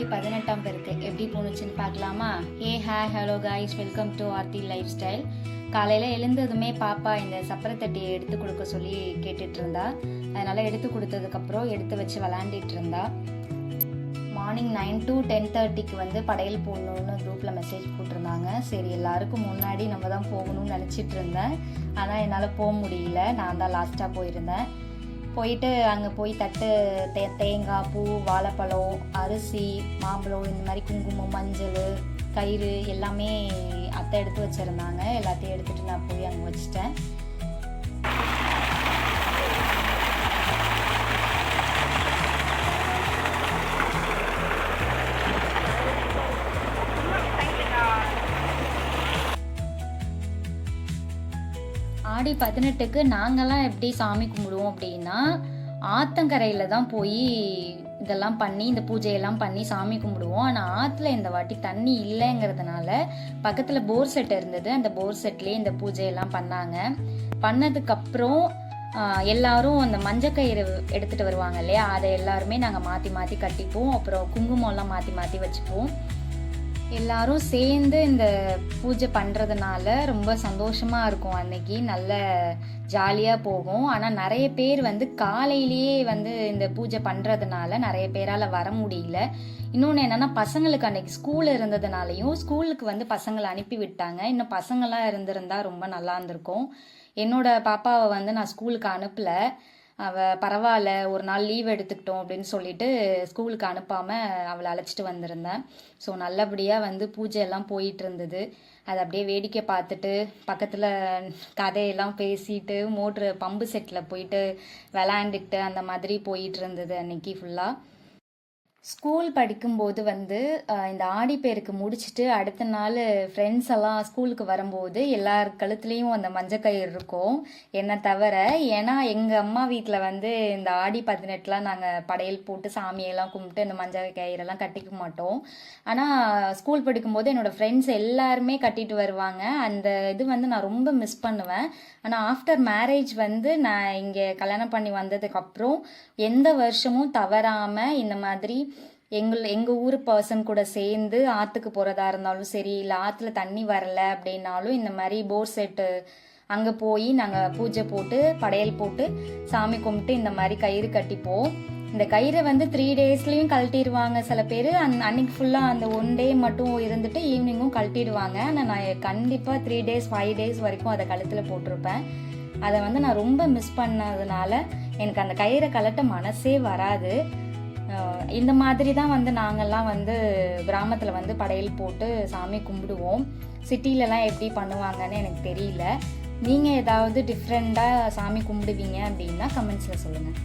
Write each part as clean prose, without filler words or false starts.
ஆடி 18ஆம் பெருக்கு எப்படி போணுச்சுன்னு பார்க்கலாமா? Hello guys, welcome to Aarthi Life Style. காலையில் எழுந்ததுமே பாப்பா இந்த சப்பரை தட்டியை எடுத்து கொடுக்க சொல்லி கேட்டுட்டு இருந்தா. அதனால் எடுத்து கொடுத்ததுக்கப்புறம் எடுத்து வச்சு விளாண்டுட்டு இருந்தா. மார்னிங் 9 to 10:30க்கு வந்து படையல் போடணுன்னு குரூப்பில் மெசேஜ் போட்டிருந்தாங்க. சரி, எல்லாருக்கும் முன்னாடி நம்ம தான் போகணும்னு நினச்சிட்டு இருந்தேன். ஆனால் என்னால் போக முடியல. நான் தான் லாஸ்ட்டாக போயிருந்தேன். போயிட்டு அங்கே போய் தட்டு தேங்காய் பூ, வாழைப்பழம், அரிசி, மாம்பழம், இந்த மாதிரி குங்குமம், மஞ்சள், கயிறு எல்லாமே அத்தை எடுத்து வச்சுருந்தாங்க. எல்லாத்தையும் எடுத்துகிட்டு நான் போய் அங்கே வச்சுட்டேன். ஆடி 18க்கு நாங்கள்லாம் எப்படி சாமி கும்பிடுவோம் அப்படின்னா, ஆத்தங்கரையில் தான் போய் இதெல்லாம் பண்ணி இந்த பூஜையெல்லாம் பண்ணி சாமி கும்பிடுவோம். ஆனால் ஆற்றுல இந்த வாட்டி தண்ணி இல்லைங்கிறதுனால பக்கத்தில் போர் செட் இருந்தது. அந்த போர் செட்லேயே இந்த பூஜையெல்லாம் பண்ணாங்க. பண்ணதுக்கப்புறம் எல்லாரும் அந்த மஞ்சக்கயிறு எடுத்துகிட்டு வருவாங்க இல்லையா, அதை எல்லாருமே நாங்கள் மாற்றி மாற்றி கட்டிப்போம். அப்புறம் குங்குமம்லாம் மாற்றி மாற்றி வச்சுப்போம். எல்லாரும் சேர்ந்து இந்த பூஜை பண்ணுறதுனால ரொம்ப சந்தோஷமாக இருக்கும். அன்னைக்கு நல்ல ஜாலியாக போகும். ஆனால் நிறைய பேர் வந்து காலையிலேயே வந்து இந்த பூஜை பண்ணுறதுனால நிறைய பேரால் வர முடியல. இன்னொன்று என்னென்னா, பசங்களுக்கு அன்னைக்கு ஸ்கூல் இருந்ததுனாலையும் ஸ்கூலுக்கு வந்து பசங்களை அனுப்பி விட்டாங்க. இன்னும் பசங்களாம் இருந்திருந்தா ரொம்ப நல்லா இருந்திருக்கும். என்னோட பாப்பாவை வந்து நான் ஸ்கூலுக்கு அனுப்பலை. அவள் பரவாயில்ல, ஒரு நாள் லீவ் எடுத்துக்கிட்டோம் அப்படின்னு சொல்லிட்டு ஸ்கூலுக்கு அனுப்பாமல் அவளை அழைச்சிட்டு வந்திருந்தேன். ஸோ நல்லபடியாக வந்து பூஜையெல்லாம் போயிட்டு இருந்தது. அதை அப்படியே வேடிக்கை பார்த்துட்டு பக்கத்தில் கதையெல்லாம் பேசிட்டு மோட்ரு பம்பு செட்டில் போயிட்டு விளாண்டுக்கிட்டு அந்த மாதிரி போயிட்டு இருந்தது அன்னைக்கு ஃபுல்லாக. ஸ்கூல் படிக்கும்போது வந்து இந்த ஆடிப்பேருக்கு முடிச்சுட்டு அடுத்த நாள் ஃப்ரெண்ட்ஸ் எல்லாம் ஸ்கூலுக்கு வரும்போது எல்லார் கழுத்துலேயும் அந்த மஞ்சக்கயிறு இருக்கும், என்னை தவிர. ஏன்னா எங்கள் அம்மா வீட்டில் வந்து இந்த ஆடி 18 நாங்கள் படையல் போட்டு சாமியெல்லாம் கும்பிட்டு இந்த மஞ்சள் கயிறெல்லாம் கட்டிக்க மாட்டோம். ஆனால் ஸ்கூல் படிக்கும்போது என்னோடய ஃப்ரெண்ட்ஸ் எல்லாருமே கட்டிட்டு வருவாங்க. அந்த இது வந்து நான் ரொம்ப மிஸ் பண்ணுவேன். ஆனால் ஆஃப்டர் மேரேஜ் வந்து நான் இங்கே கல்யாணம் பண்ணி வந்ததுக்கப்புறம் எந்த வருஷமும் தவறாமல் இந்த மாதிரி எங்கள் ஊர் பர்சன் கூட சேர்ந்து ஆற்றுக்கு போகிறதா இருந்தாலும் சரி, இல்லை ஆற்றுல தண்ணி வரலை அப்படின்னாலும் இந்த மாதிரி போர் செட்டு அங்கே போய் நாங்கள் பூஜை போட்டு படையல் போட்டு சாமி கும்பிட்டு இந்த மாதிரி கயிறு கட்டிப்போம். இந்த கயிறை வந்து 3 daysலையும் கழட்டிடுவாங்க சில பேர். அன்னைக்கு ஃபுல்லாக அந்த 1 day மட்டும் இருந்துட்டு ஈவினிங்கும் கழட்டிடுவாங்க. ஆனால் நான் கண்டிப்பாக 3 days 5 days வரைக்கும் அதை கழுத்தில் போட்டிருப்பேன். அதை வந்து நான் ரொம்ப மிஸ் பண்ணதுனால எனக்கு அந்த கயிறை கழட்ட மனசே வராது. இந்த மாதிரி தான் வந்து நாங்கள்லாம் வந்து கிராமத்தில் வந்து படையல் போட்டு சாமி கும்பிடுவோம். சிட்டிலலாம் எப்படி பண்ணுவாங்கன்னு எனக்கு தெரியல. நீங்கள் ஏதாவது டிஃப்ரெண்ட்டாக சாமி கும்பிடுவீங்க அப்படின்னா கமெண்ட்ஸில் சொல்லுங்கள்.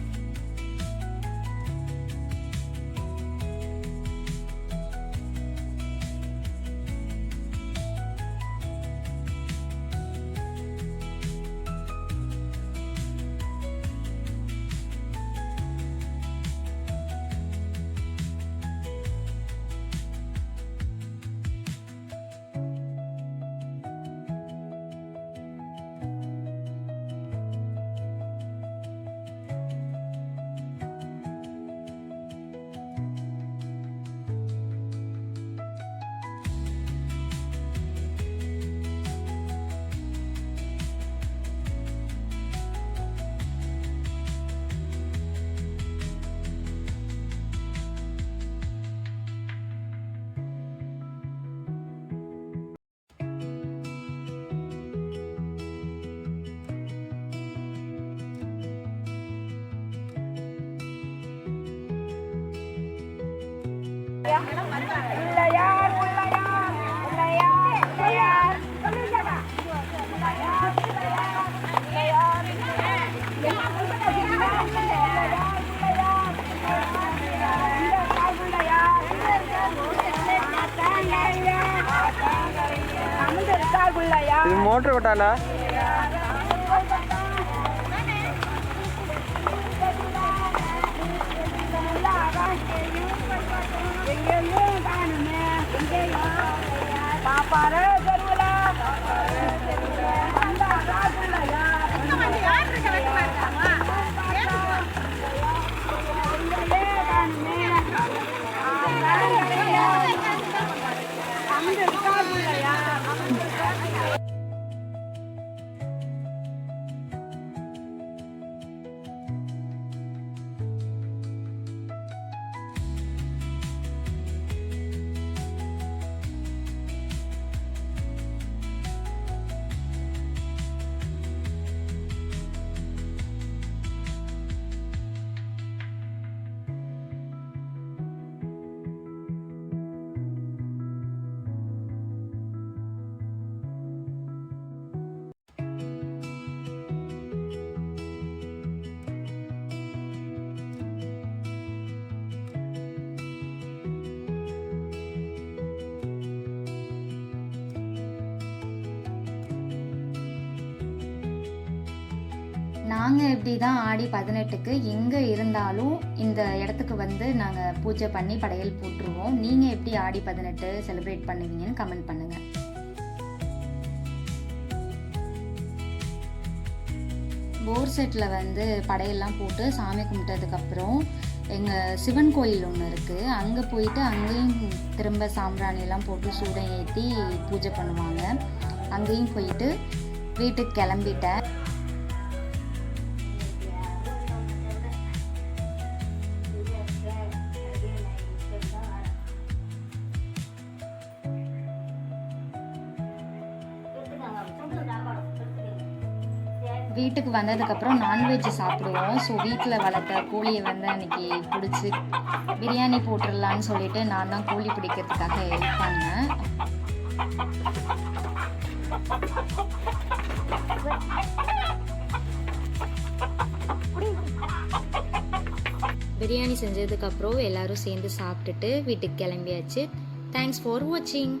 இது மோட்டர் கொட்டாலா? பாப்பாரு நாங்கள் இப்படி தான் ஆடி 18க்கு எங்கே இருந்தாலும் இந்த இடத்துக்கு வந்து நாங்கள் பூஜை பண்ணி படையல் போட்டுருவோம். நீங்கள் எப்படி ஆடி 18 செலிப்ரேட் பண்ணுவீங்கன்னு கமெண்ட் பண்ணுங்கள். போர் செட்டில் வந்து படையெல்லாம் போட்டு சாமி கும்பிட்டதுக்கப்புறம் எங்கள் சிவன் கோயில் ஒன்று இருக்குது, அங்கே போயிட்டு அங்கேயும் திரும்ப சாம்பிராணியெல்லாம் போட்டு சூடம் ஏற்றி பூஜை பண்ணுவாங்க. அங்கேயும் போயிட்டு வீட்டுக்கு கிளம்பிட்டேன். வீட்டுக்கு வந்ததுக்கப்புறம் நான்வெஜ் சாப்பிடுவோம். ஸோ வீட்டில் வளர்த்த கோழியை வந்து அன்றைக்கி பிடிச்சி பிரியாணி போட்டுடலான்னு சொல்லிட்டு நான் தான் கோழி பிடிக்கிறதுக்காக ஹெல்ப் பண்ணேன். பிரியாணி செஞ்சதுக்கப்புறம் எல்லோரும் சேர்ந்து சாப்பிட்டுட்டு வீட்டுக்கு கிளம்பியாச்சு. தேங்க்ஸ் ஃபார் வாட்சிங்.